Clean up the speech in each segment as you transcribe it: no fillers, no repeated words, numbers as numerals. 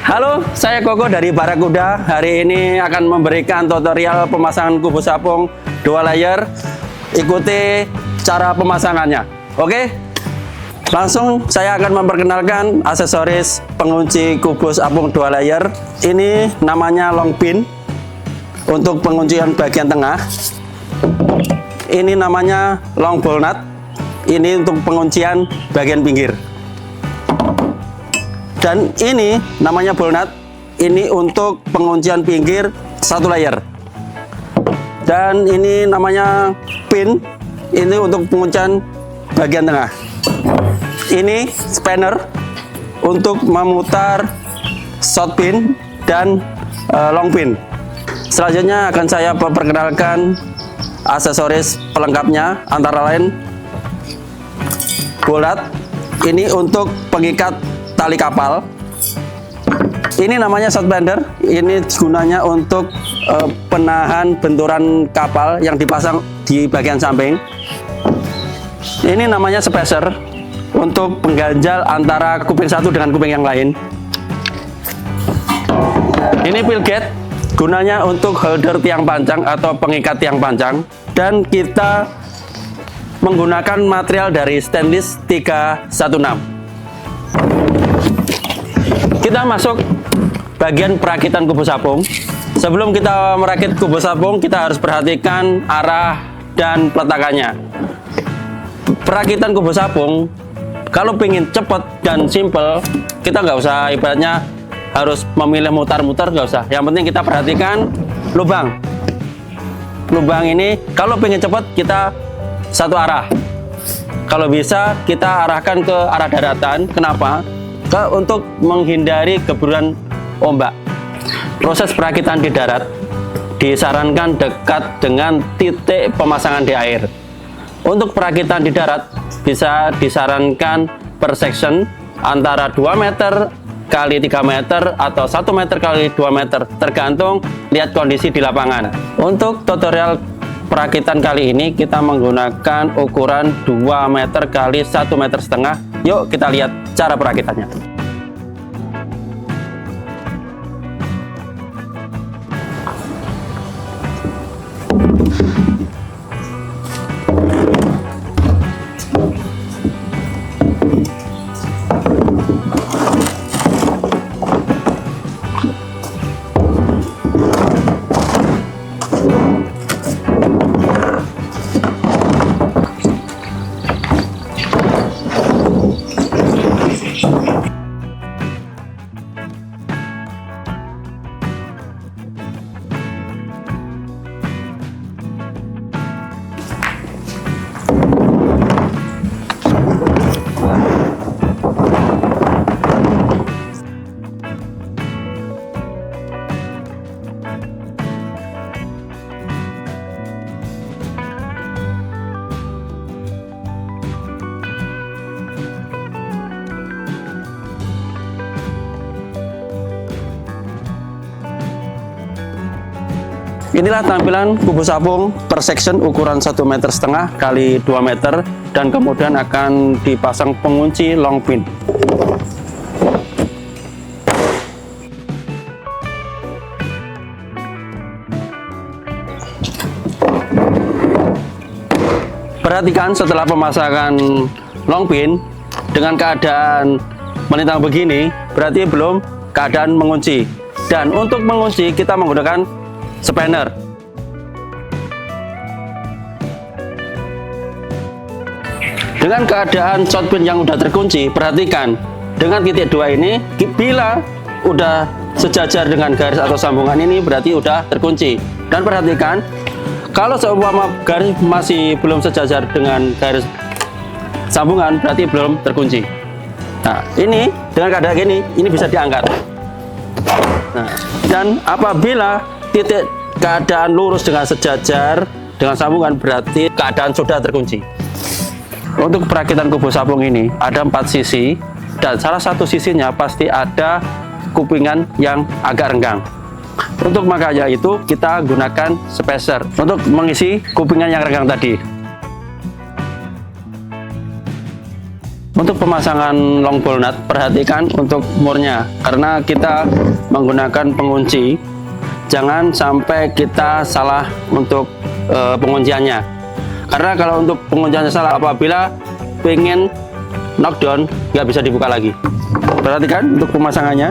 Halo, saya Koko dari Barakuda. Hari ini akan memberikan tutorial pemasangan kubus apung dual layer. Ikuti cara pemasangannya. Oke? Langsung saya akan memperkenalkan aksesoris pengunci kubus apung dual layer. Ini namanya long pin untuk penguncian bagian tengah. Ini namanya long ball nut. Ini untuk penguncian bagian pinggir. Dan ini namanya ball nut. Ini untuk penguncian pinggir satu layer. Dan ini namanya pin. Ini untuk penguncian bagian tengah. Ini spanner untuk memutar short pin dan long pin. Selanjutnya akan saya perkenalkan aksesoris pelengkapnya, antara lain ball nut. Ini untuk pengikat tali kapal. Ini namanya short bender. Ini gunanya untuk penahan benturan kapal yang dipasang di bagian samping. Ini namanya spacer untuk pengganjal antara kuping satu dengan kuping yang lain. Ini peel gate, gunanya untuk holder tiang panjang atau pengikat tiang panjang. Dan kita menggunakan material dari stainless 316. Kita masuk bagian perakitan kubus apung. Sebelum kita merakit kubus apung, kita harus perhatikan arah dan peletakannya. Perakitan kubus apung, kalau ingin cepat dan simple, kita nggak usah ibaratnya harus memilih mutar-mutar, nggak usah. Yang penting kita perhatikan lubang. Lubang ini kalau ingin cepat kita satu arah. Kalau bisa kita arahkan ke arah daratan. Kenapa? Untuk menghindari geburan ombak. Proses perakitan di darat disarankan dekat dengan titik pemasangan di air. Untuk perakitan di darat bisa disarankan per section antara 2 meter kali 3 meter atau 1 meter kali 2 meter, tergantung lihat kondisi di lapangan. Untuk tutorial perakitan kali ini kita menggunakan ukuran 2 meter kali 1,5 meter. Yuk kita lihat cara perakitannya. Inilah tampilan kubus apung per section ukuran 1,5 meter kali 2 meter, dan kemudian akan dipasang pengunci long pin. Perhatikan setelah pemasangan long pin dengan keadaan melintang begini, berarti belum keadaan mengunci. Dan untuk mengunci kita menggunakan spanner. Dengan keadaan short pin yang sudah terkunci, perhatikan dengan titik 2 ini, bila udah sejajar dengan garis atau sambungan ini berarti udah terkunci. Dan perhatikan kalau seumpama garis masih belum sejajar dengan garis sambungan berarti belum terkunci. Nah, ini dengan keadaan ini bisa diangkat. Nah, dan apabila titik keadaan lurus dengan sejajar dengan sambungan berarti keadaan sudah terkunci. Untuk perakitan kubus apung ini ada 4 sisi, dan salah satu sisinya pasti ada kupingan yang agak renggang. Untuk makanya itu kita gunakan spacer untuk mengisi kupingan yang renggang tadi. Untuk pemasangan long ball nut, perhatikan untuk murnya, karena kita menggunakan pengunci. Jangan sampai kita salah untuk pengunciannya, karena kalau untuk pengunciannya salah, apabila pengen knockdown nggak bisa dibuka lagi. Perhatikan untuk pemasangannya.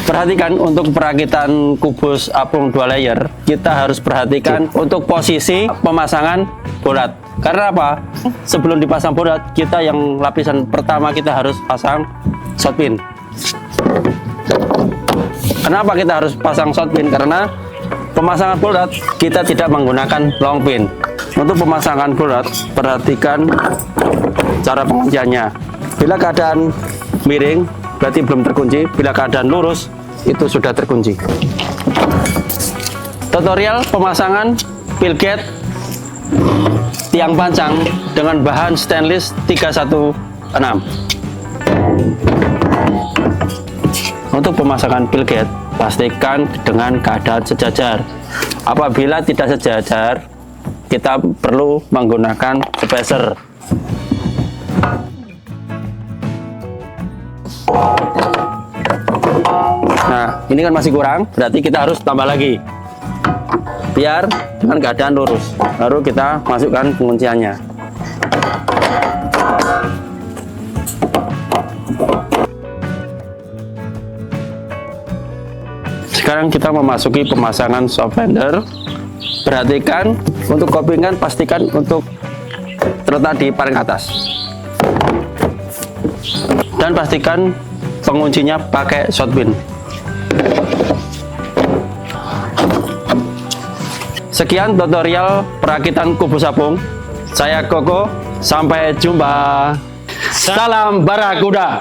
Perhatikan untuk perakitan kubus apung 2 layer, kita harus perhatikan untuk posisi pemasangan bolat. Karena apa? Sebelum dipasang bolat, kita yang lapisan pertama kita harus pasang shot pin. Kenapa kita harus pasang shot pin? Karena pemasangan bolat kita tidak menggunakan long pin. Untuk pemasangan bolat, perhatikan cara pengunciannya. Bila keadaan miring, berarti belum terkunci. Bila keadaan lurus, itu sudah terkunci. Tutorial pemasangan pilgate tiang pancang dengan bahan stainless 316. Untuk pemasangan pilgate, pastikan dengan keadaan sejajar. Apabila tidak sejajar, kita perlu menggunakan spacer. Nah, ini kan masih kurang, berarti kita harus tambah lagi biar dengan keadaan lurus. Baru kita masukkan pengunciannya. Sekarang kita memasuki pemasangan soft fender. Perhatikan untuk kopingan, pastikan untuk terletak di paling atas, dan pastikan penguncinya pakai shot pin. Sekian tutorial perakitan kubus apung. Saya Koko, sampai jumpa. Salam Barakuda.